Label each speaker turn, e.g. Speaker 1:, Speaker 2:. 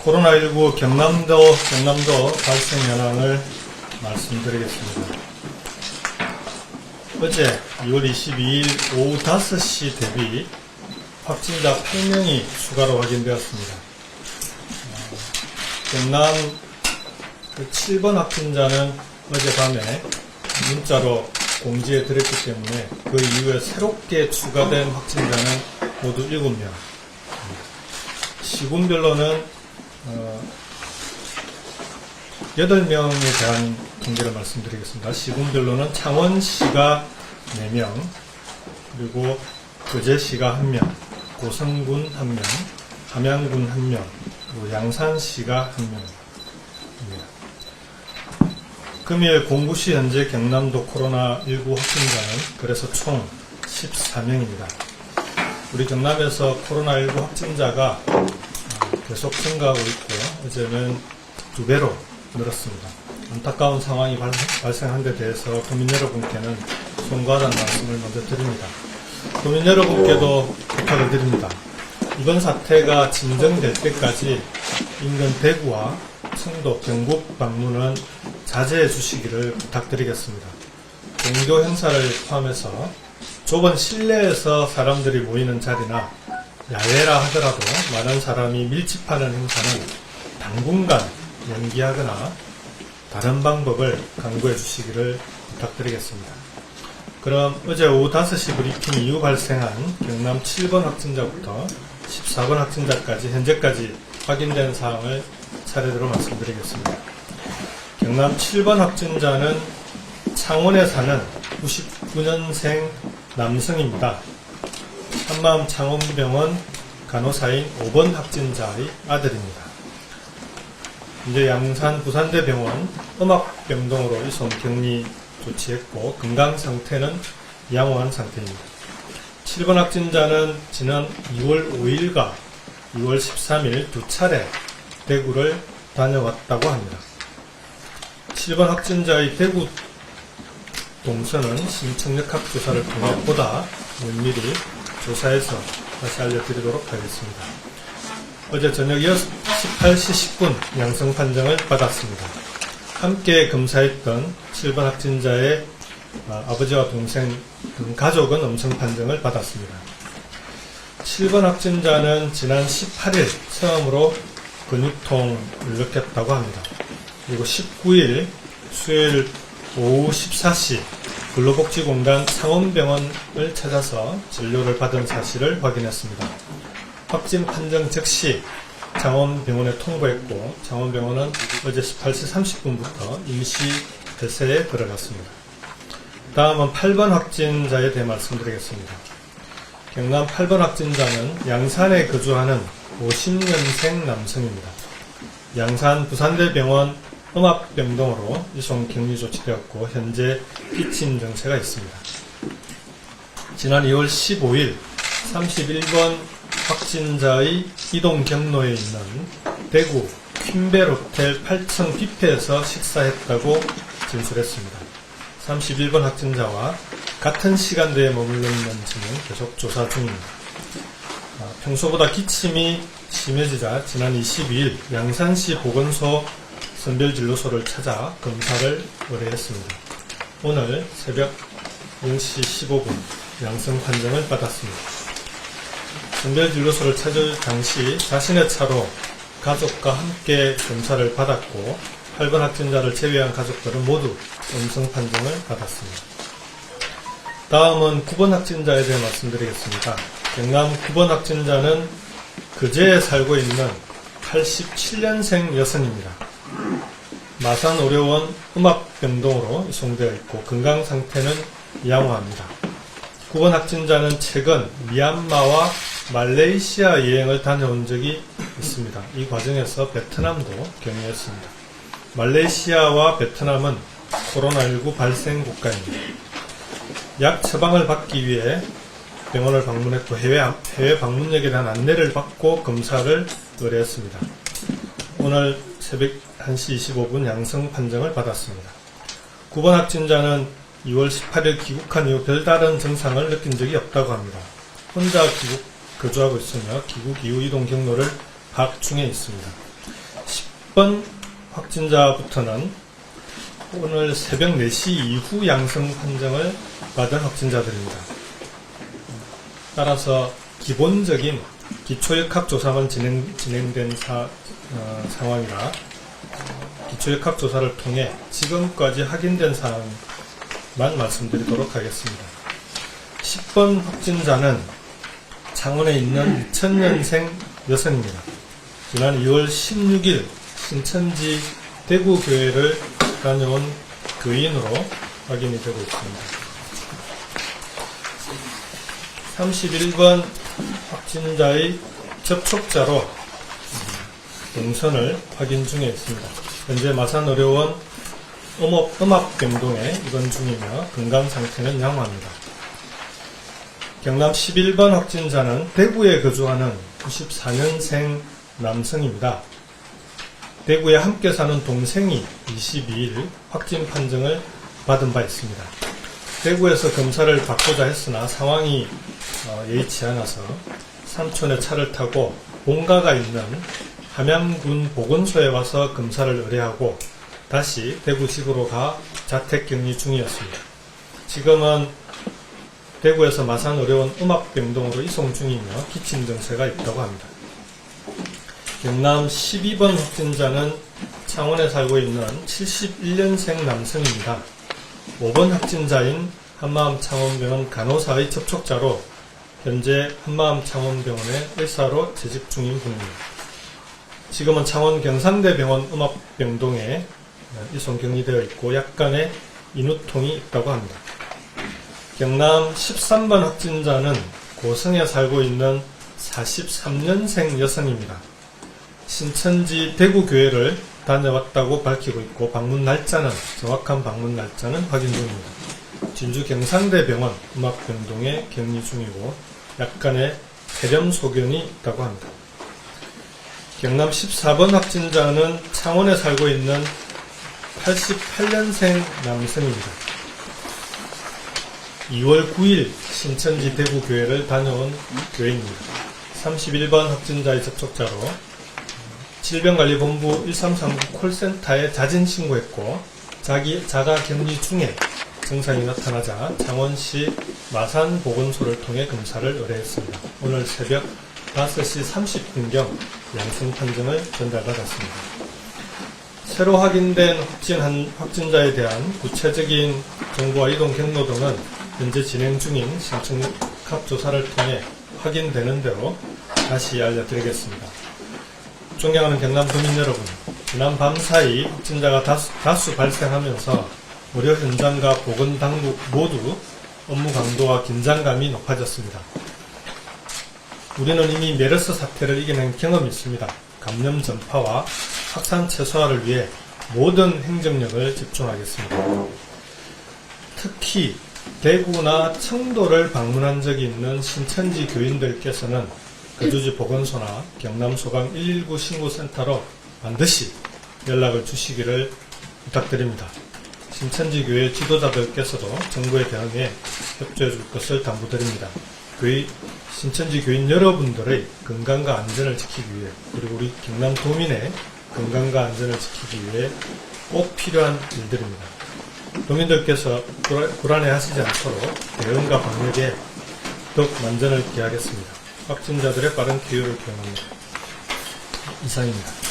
Speaker 1: 코로나19 경남도 발생 현황을 말씀드리겠습니다. 어제 2월 22일 오후 5시 대비 확진자 8명이 추가로 확인되었습니다. 경남 7번 확진자는 어젯밤에 문자로 공지해 드렸기 때문에 그 이후에 새롭게 추가된 확진자는 모두 7명. 시군별로는 8명에 대한 통계를 말씀드리겠습니다. 시군별로는 창원시가 4명, 그리고 거제시가 1명, 고성군 1명, 함양군 1명, 그리고 양산시가 1명입니다. 금일 09시 현재 경남도 코로나19 확진자는 그래서 총 14명입니다. 우리 경남에서 코로나19 확진자가 계속 증가하고 있고요. 어제는 2배로 늘었습니다. 안타까운 상황이 발생한 데 대해서 도민 여러분께는 송구하다는 말씀을 먼저 드립니다. 도민 여러분께도 부탁을 드립니다. 이번 사태가 진정될 때까지 인근 대구와 청도, 경북 방문은 자제해 주시기를 부탁드리겠습니다. 종교 행사를 포함해서 좁은 실내에서 사람들이 모이는 자리나 야외라 하더라도 많은 사람이 밀집하는 행사는 당분간 연기하거나 다른 방법을 강구해 주시기를 부탁드리겠습니다. 그럼 어제 오후 5시 브리핑 이후 발생한 경남 7번 확진자부터 14번 확진자까지 현재까지 확인된 사항을 차례대로 말씀드리겠습니다. 경남 7번 확진자는 창원에 사는 99년생 남성입니다. 한마음 창원병원 간호사인 5번 확진자의 아들입니다. 이제 양산 부산대병원 음압병동으로 이송 격리 조치했고 건강 상태는 양호한 상태입니다. 7번 확진자는 지난 2월 5일과 2월 13일 두 차례 대구를 다녀왔다고 합니다. 7번 확진자의 대구 동선은 신청역학 조사를 통해 보다 면밀히 조사해서 다시 알려드리도록 하겠습니다. 어제 저녁 18시 10분 양성 판정을 받았습니다. 함께 검사했던 7번 확진자의 아버지와 동생 등 가족은 음성 판정을 받았습니다. 7번 확진자는 지난 18일 처음으로 근육통을 느꼈다고 합니다. 그리고 19일 수요일 오후 14시 근로복지공단 창원병원을 찾아서 진료를 받은 사실을 확인했습니다. 확진 판정 즉시 창원병원에 통보했고 창원병원은 어제 18시 30분부터 임시 폐쇄에 들어갔습니다. 다음은 8번 확진자에 대해 말씀드리겠습니다. 경남 8번 확진자는 양산에 거주하는 50년생 남성입니다. 양산 부산대병원 음압병동으로 이송 격리 조치되었고 현재 기침 증세가 있습니다. 지난 2월 15일 31번 확진자의 이동 경로에 있는 대구 퀸벨 호텔 8층 뷔페에서 식사했다고 진술했습니다. 31번 확진자와 같은 시간대에 머물렀는지는 계속 조사 중입니다. 평소보다 기침이 심해지자 지난 22일 양산시 보건소 선별진료소를 찾아 검사를 의뢰했습니다. 오늘 새벽 0시 15분 양성 판정을 받았습니다. 선별진료소를 찾을 당시 자신의 차로 가족과 함께 검사를 받았고 8번 확진자를 제외한 가족들은 모두 음성 판정을 받았습니다. 다음은 9번 확진자에 대해 말씀드리겠습니다. 경남 9번 확진자는 거제에 살고 있는 87년생 여성입니다. 마산의료원 음압병동으로 이송되어 있고 건강 상태는 양호합니다. 9번 확진자는 최근 미얀마와 말레이시아 여행을 다녀온 적이 있습니다. 이 과정에서 베트남도 경유했습니다. 말레이시아와 베트남은 코로나19 발생 국가입니다. 약 처방을 받기 위해 병원을 방문했고 해외 방문역에 대한 안내를 받고 검사를 의뢰했습니다. 오늘 새벽 1시 25분 양성 판정을 받았습니다. 9번 확진자는 2월 18일 귀국한 이후 별다른 증상을 느낀 적이 없다고 합니다. 혼자 거주하고 있으며 귀국 이후 이동 경로를 파악 중에 있습니다. 10번 확진자부터는 오늘 새벽 4시 이후 양성 판정을 받은 확진자들입니다. 따라서 기본적인 기초역학조사만 진행된 상황이라 기초역학조사를 통해 지금까지 확인된 사항만 말씀드리도록 하겠습니다. 10번 확진자는 창원에 있는 2000년생 여성입니다. 지난 2월 16일 신천지 대구교회를 다녀온 교인으로 확인이 되고 있습니다. 31번 확진자의 접촉자로 동선을 확인 중에 있습니다. 현재 마산의료원 음압병동에 입원 중이며 건강 상태는 양호합니다. 경남 11번 확진자는 대구에 거주하는 94년생 남성입니다. 대구에 함께 사는 동생이 22일 확진 판정을 받은 바 있습니다. 대구에서 검사를 받고자 했으나 상황이 여의치 않아서 삼촌의 차를 타고 본가가 있는 함양군 보건소에 와서 검사를 의뢰하고 다시 대구시구로 가 자택격리 중이었습니다. 지금은 대구에서 마산의료원 음압병동으로 이송 중이며 기침 증세가 있다고 합니다. 경남 12번 확진자는 창원에 살고 있는 71년생 남성입니다. 5번 확진자인 한마음창원병원 간호사의 접촉자로 현재 한마음창원병원의 의사로 재직 중인 분입니다. 지금은 창원 경상대병원 음압병동에 이송 격리되어 있고 약간의 인후통이 있다고 합니다. 경남 13번 확진자는 고성에 살고 있는 43년생 여성입니다. 신천지 대구교회를 다녀왔다고 밝히고 있고 정확한 방문 날짜는 확인 중입니다. 진주 경상대병원 음압병동에 격리 중이고 약간의 폐렴 소견이 있다고 합니다. 경남 14번 확진자는 창원에 살고 있는 88년생 남성입니다. 2월 9일 신천지 대구교회를 다녀온 교인입니다. 31번 확진자의 접촉자로 질병관리본부 1339 콜센터에 자진 신고했고 자가 격리 중에 증상이 나타나자 창원시 마산보건소를 통해 검사를 의뢰했습니다. 오늘 새벽 5시 30분경 양성 판정을 전달받았습니다. 새로 확인된 확진자에 대한 구체적인 정보와 이동 경로 등은 현재 진행 중인 신청합조사를 통해 확인되는 대로 다시 알려드리겠습니다. 존경하는 경남 도민 여러분, 지난 밤 사이 확진자가 다수 발생하면서 의료 현장과 보건당국 모두 업무 강도와 긴장감이 높아졌습니다. 우리는 이미 메르스 사태를 이겨낸 경험이 있습니다. 감염 전파와 확산 최소화를 위해 모든 행정력을 집중하겠습니다. 특히 대구나 청도를 방문한 적이 있는 신천지 교인들께서는 거주지 보건소나 경남소강 119 신고센터로 반드시 연락을 주시기를 부탁드립니다. 신천지 교회 지도자들께서도 정부의 대응에 협조해 줄 것을 당부드립니다. 신천지 교인 여러분들의 건강과 안전을 지키기 위해 그리고 우리 경남 도민의 건강과 안전을 지키기 위해 꼭 필요한 일들입니다. 도민들께서 불안해하시지 않도록 대응과 방역에 더욱 만전을 기하겠습니다. 확진자들의 빠른 쾌유를 기원합니다. 이상입니다.